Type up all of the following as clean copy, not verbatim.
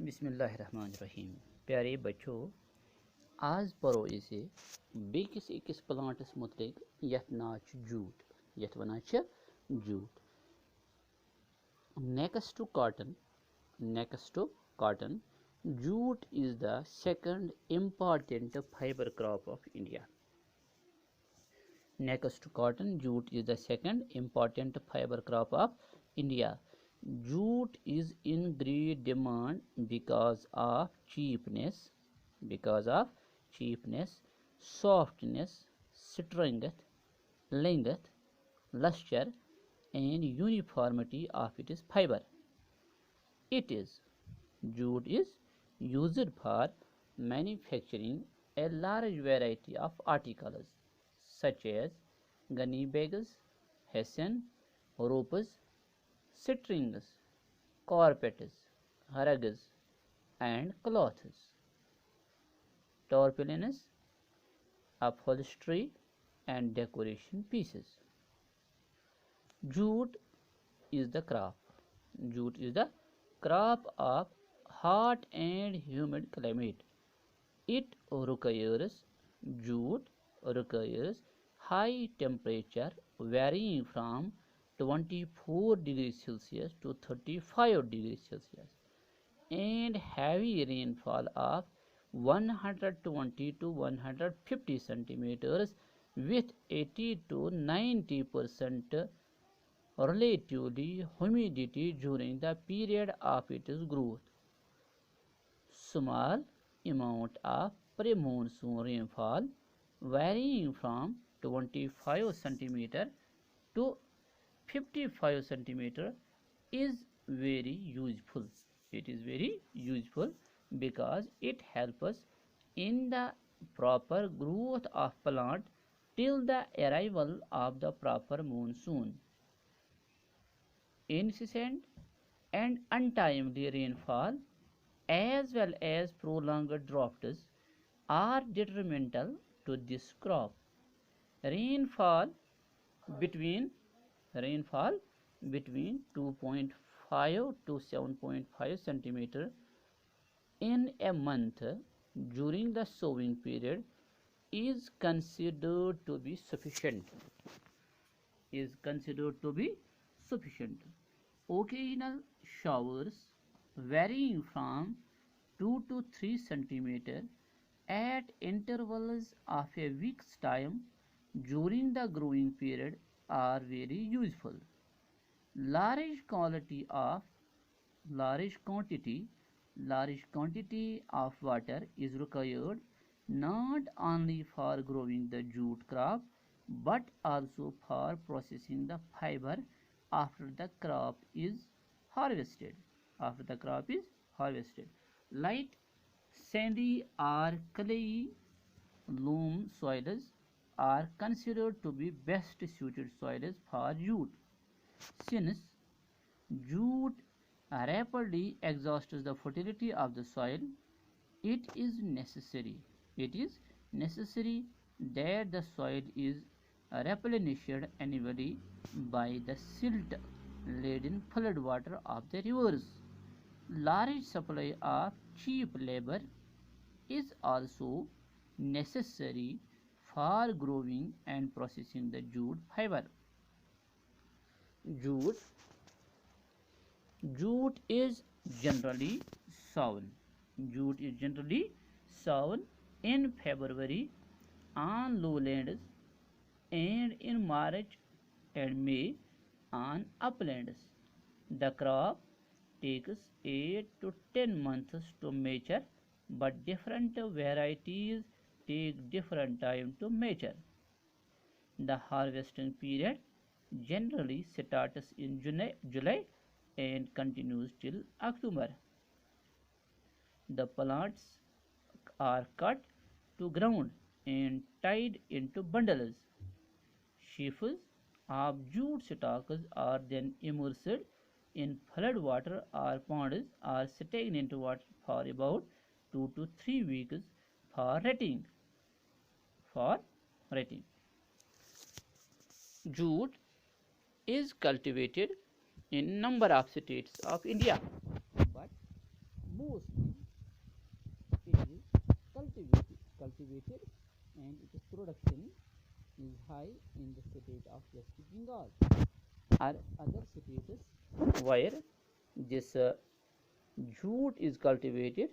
बिस्मिल्लाहिर्रहमानिर्रहीम। प्यारे बच्चों, आज परो इसे बेकिस अकिस प्लांटस मुतलिक यथ नाव छु जूट, यथ वनान छ jute. Next to cotton, jute is the second important fiber crop of India. Next to cotton, jute is the second important fiber crop of India. Jute is in great demand because of cheapness, softness, strength, length, luster, and uniformity of its fiber. Jute is used for manufacturing a large variety of articles such as gunny bags, hessian, ropes, strings, carpets, rugs, and cloths, tarpaulins, upholstery, and decoration pieces. Jute is the crop. Jute is the crop of hot and humid climate. Jute requires high temperature varying from 24 degrees Celsius to 35 degrees Celsius and heavy rainfall of 120 to 150 centimeters with 80 to 90% relatively humidity during the period of its growth. Small amount of pre-monsoon rainfall varying from 25 cm to 55 cm is very useful. It is very useful because it helps us in the proper growth of plant till the arrival of the proper monsoon. Incessant and untimely rainfall as well as prolonged droughts are detrimental to this crop. Rainfall between 2.5 to 7.5 centimeter in a month during the sowing period is considered to be sufficient. Occasional showers varying from 2 to 3 centimeter at intervals of a week's time during the growing period are very useful. Large quantity of water is required not only for growing the jute crop but also for processing the fiber after the crop is harvested. Light, sandy or clayey loam soils are considered to be best suited soils for jute. Since jute rapidly exhausts the fertility of the soil, it is necessary that the soil is replenished annually by the silt-laden floodwater of the rivers. Large supply of cheap labor is also necessary for growing and processing the jute fiber. Jute is generally sown. In February on lowlands and in March and May on uplands. The crop takes 8 to 10 months to mature, but different varieties take different time to mature. The harvesting period generally starts in July and continues till October. The plants are cut to ground and tied into bundles. Sheaves of jute stalks are then immersed in flood water or ponds or stagnant water for about 2 to 3 weeks for retting. Jute is cultivated in number of states of India, but most cultivated and its production is high in the state of West Bengal. Other states where this jute is cultivated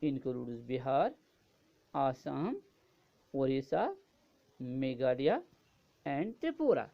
includes Bihar, Assam, Orissa, Meghalaya and Tripura.